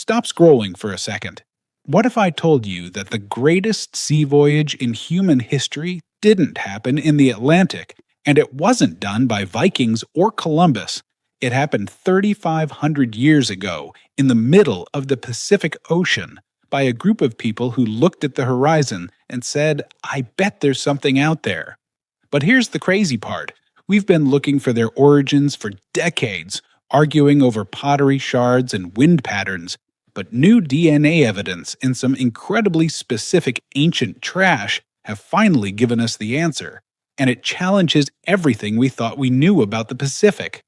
Stop scrolling for a second. What if I told you that the greatest sea voyage in human history didn't happen in the Atlantic, and it wasn't done by Vikings or Columbus? It happened 3,500 years ago in the middle of the Pacific Ocean by a group of people who looked at the horizon and said, "I bet there's something out there." But here's the crazy part. We've been looking for their origins for decades, arguing over pottery shards and wind patterns. But new DNA evidence and some incredibly specific ancient trash have finally given us the answer, and it challenges everything we thought we knew about the Pacific.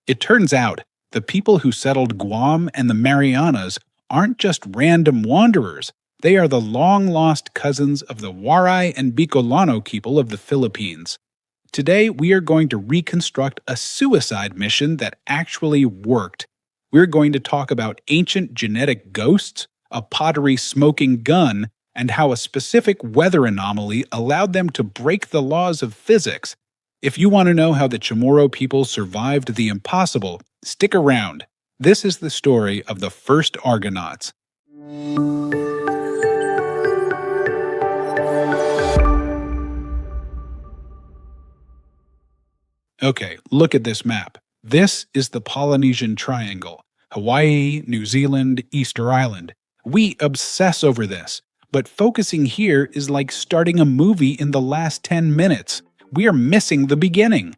It turns out, the people who settled Guam and the Marianas aren't just random wanderers. They are the long-lost cousins of the Waray and Bicolano people of the Philippines. Today, we are going to reconstruct a suicide mission that actually worked. We're going to talk about ancient genetic ghosts, a pottery smoking gun, and how a specific weather anomaly allowed them to break the laws of physics. If you want to know how the Chamorro people survived the impossible, stick around. This is the story of the first Argonauts. Okay, look at this map. This is the Polynesian Triangle. Hawaii, New Zealand, Easter Island. We obsess over this, but focusing here is like starting a movie in the last 10 minutes. We are missing the beginning.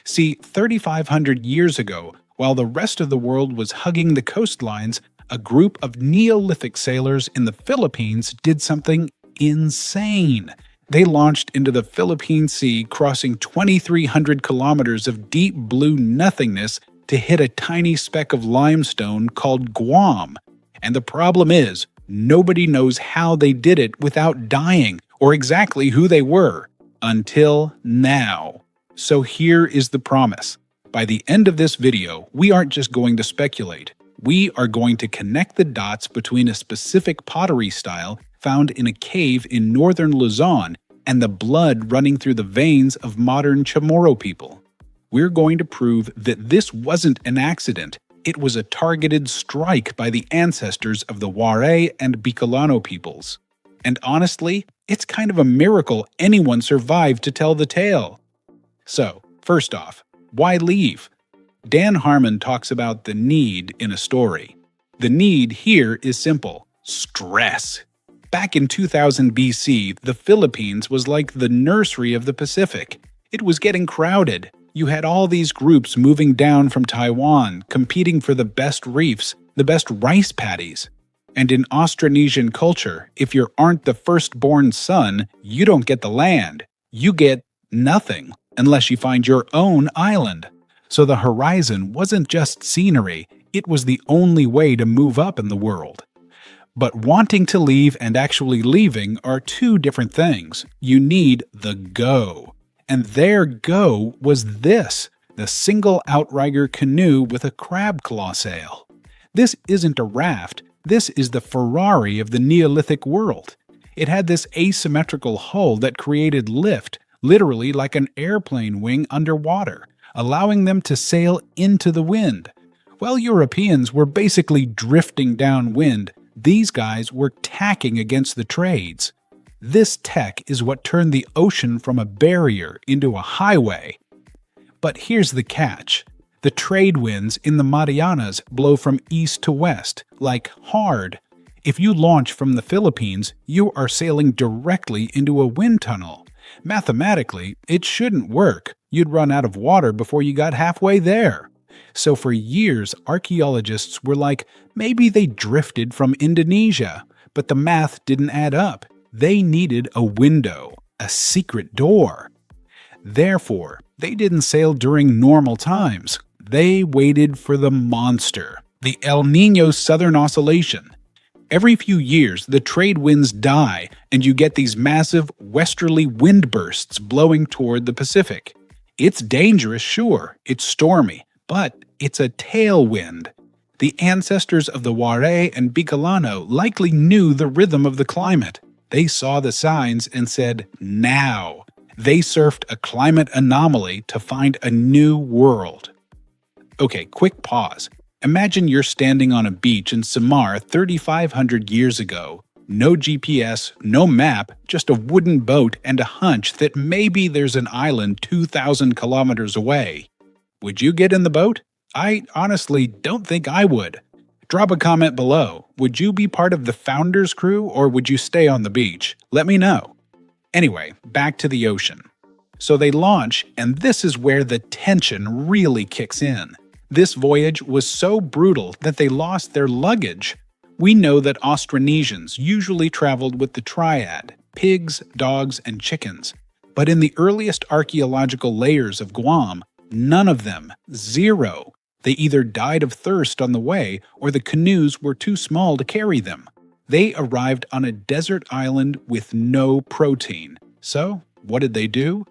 See, 3,500 years ago, while the rest of the world was hugging the coastlines, a group of Neolithic sailors in the Philippines did something insane. They launched into the Philippine Sea, crossing 2,300 kilometers of deep blue nothingness to hit a tiny speck of limestone called Guam. And the problem is, nobody knows how they did it without dying or exactly who they were. Until now. So here is the promise. By the end of this video, we aren't just going to speculate. We are going to connect the dots between a specific pottery style found in a cave in northern Luzon and the blood running through the veins of modern Chamorro people. We're going to prove that this wasn't an accident. It was a targeted strike by the ancestors of the Waray and Bicolano peoples. And honestly, it's kind of a miracle anyone survived to tell the tale. So, first off, why leave? Dan Harmon talks about the need in a story. The need here is simple: stress. Back in 2000 BC, the Philippines was like the nursery of the Pacific. It was getting crowded. You had all these groups moving down from Taiwan, competing for the best reefs, the best rice paddies. And in Austronesian culture, if you aren't the firstborn son, you don't get the land. You get nothing, unless you find your own island. So the horizon wasn't just scenery, it was the only way to move up in the world. But wanting to leave and actually leaving are two different things. You need the go. And their go was this, the single outrigger canoe with a crab claw sail. This isn't a raft. This is the Ferrari of the Neolithic world. It had this asymmetrical hull that created lift, literally like an airplane wing underwater, allowing them to sail into the wind. While Europeans were basically drifting downwind, these guys were tacking against the trades. This tech is what turned the ocean from a barrier into a highway. But here's the catch. The trade winds in the Marianas blow from east to west, like hard. If you launch from the Philippines, you are sailing directly into a wind tunnel. Mathematically, it shouldn't work. You'd run out of water before you got halfway there. So for years, archaeologists were like, maybe they drifted from Indonesia, but the math didn't add up. They needed a window, a secret door. Therefore, they didn't sail during normal times. They waited for the monster, the El Niño Southern Oscillation. Every few years, the trade winds die, and you get these massive westerly wind bursts blowing toward the Pacific. It's dangerous, sure, it's stormy, but it's a tailwind. The ancestors of the Waray and Bicolano likely knew the rhythm of the climate. They saw the signs and said, now. They surfed a climate anomaly to find a new world. Okay, quick pause. Imagine you're standing on a beach in Samar 3,500 years ago. No GPS, no map, just a wooden boat and a hunch that maybe there's an island 2,000 kilometers away. Would you get in the boat? I honestly don't think I would. Drop a comment below. Would you be part of the founder's crew or would you stay on the beach? Let me know. Anyway, back to the ocean. So they launch, and this is where the tension really kicks in. This voyage was so brutal that they lost their luggage. We know that Austronesians usually traveled with the triad: pigs, dogs, and chickens. But in the earliest archaeological layers of Guam, none of them, zero. They either died of thirst on the way or the canoes were too small to carry them. They arrived on a desert island with no protein. So, what did they do?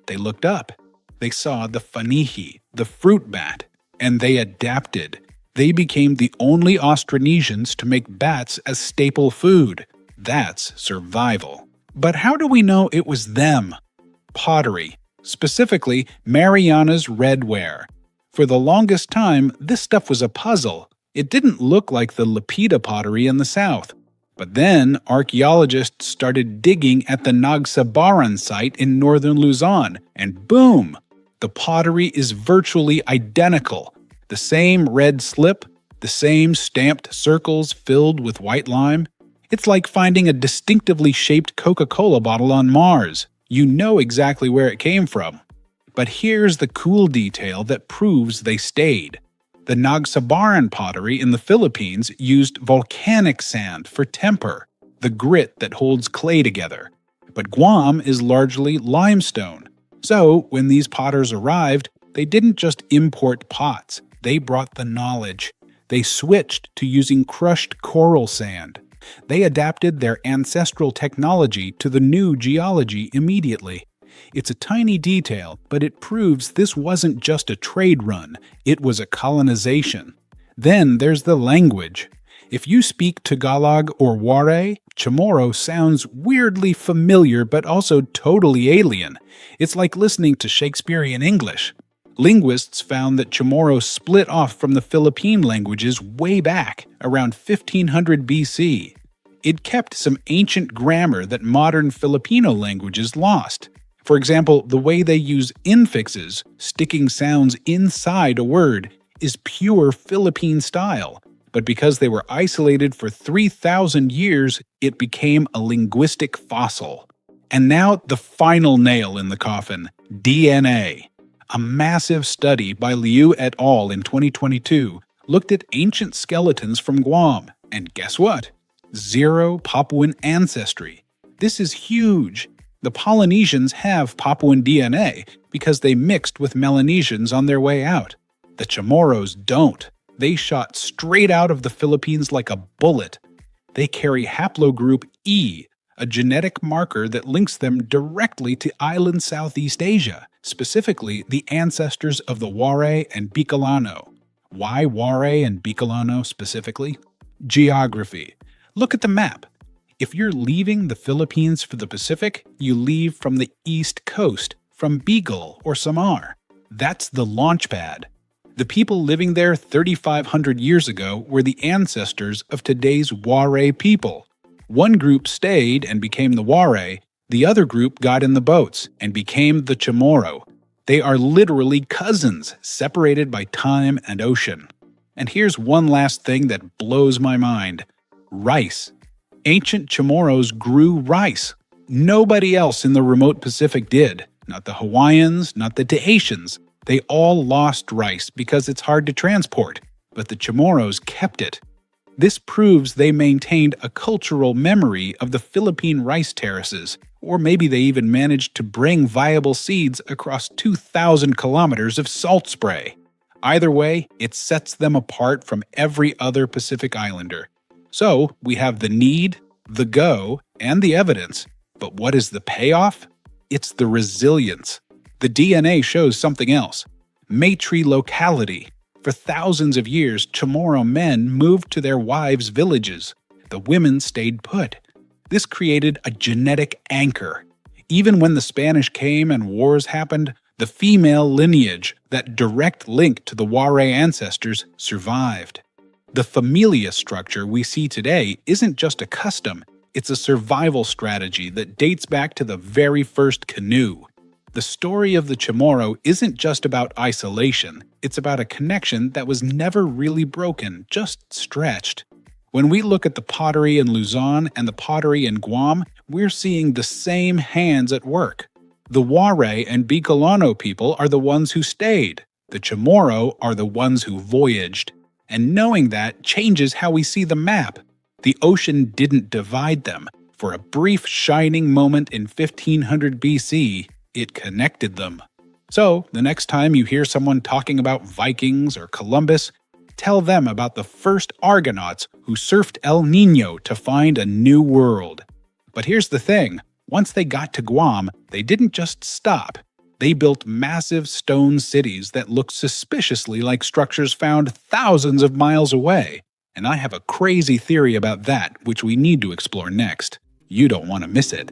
They looked up. They saw the fanihi, the fruit bat, and they adapted. They became the only Austronesians to make bats as staple food. That's survival. But how do we know it was them? Pottery, specifically Mariana's redware. For the longest time, this stuff was a puzzle. It didn't look like the Lapita pottery in the south. But then archaeologists started digging at the Nagsabaran site in northern Luzon, and boom! The pottery is virtually identical. The same red slip, the same stamped circles filled with white lime. It's like finding a distinctively shaped Coca-Cola bottle on Mars. You know exactly where it came from. But here's the cool detail that proves they stayed. The Nagsabaran pottery in the Philippines used volcanic sand for temper, the grit that holds clay together. But Guam is largely limestone. So, when these potters arrived, they didn't just import pots, they brought the knowledge. They switched to using crushed coral sand. They adapted their ancestral technology to the new geology immediately. It's a tiny detail, but it proves this wasn't just a trade run, it was a colonization. Then there's the language. If you speak Tagalog or Waray, Chamorro sounds weirdly familiar but also totally alien. It's like listening to Shakespearean English. Linguists found that Chamorro split off from the Philippine languages way back, around 1500 BC. It kept some ancient grammar that modern Filipino languages lost. For example, the way they use infixes, sticking sounds inside a word, is pure Philippine style. But because they were isolated for 3,000 years, it became a linguistic fossil. And now the final nail in the coffin, DNA. A massive study by Liu et al. In 2022 looked at ancient skeletons from Guam, and guess what? Zero Papuan ancestry. This is huge. The Polynesians have Papuan DNA because they mixed with Melanesians on their way out. The Chamorros don't. They shot straight out of the Philippines like a bullet. They carry haplogroup E, a genetic marker that links them directly to island Southeast Asia, specifically the ancestors of the Waray and Bicolano. Why Waray and Bicolano specifically? Geography. Look at the map. If you're leaving the Philippines for the Pacific, you leave from the east coast, from Bicol or Samar. That's the launch pad. The people living there 3,500 years ago were the ancestors of today's Waray people. One group stayed and became the Waray, the other group got in the boats and became the Chamorro. They are literally cousins, separated by time and ocean. And here's one last thing that blows my mind. Rice. Ancient Chamorros grew rice. Nobody else in the remote Pacific did. Not the Hawaiians, not the Tahitians. They all lost rice because it's hard to transport, but the Chamorros kept it. This proves they maintained a cultural memory of the Philippine rice terraces, or maybe they even managed to bring viable seeds across 2,000 kilometers of salt spray. Either way, it sets them apart from every other Pacific islander. So, we have the need, the go, and the evidence. But what is the payoff? It's the resilience. The DNA shows something else. Matrilocality. For thousands of years, Chamorro men moved to their wives' villages. The women stayed put. This created a genetic anchor. Even when the Spanish came and wars happened, The female lineage, that direct link to the Waray ancestors, survived. The familia structure we see today isn't just a custom, it's a survival strategy that dates back to the very first canoe. The story of the Chamorro isn't just about isolation, it's about a connection that was never really broken, just stretched. When we look at the pottery in Luzon and the pottery in Guam, we're seeing the same hands at work. The Waray and Bicolano people are the ones who stayed. The Chamorro are the ones who voyaged. And knowing that changes how we see the map. The ocean didn't divide them. For a brief shining moment in 1500 BC, it connected them. So, the next time you hear someone talking about Vikings or Columbus, tell them about the first Argonauts who surfed El Niño to find a new world. But here's the thing, once they got to Guam, they didn't just stop. They built massive stone cities that looked suspiciously like structures found thousands of miles away. And I have a crazy theory about that, which we need to explore next. You don't want to miss it.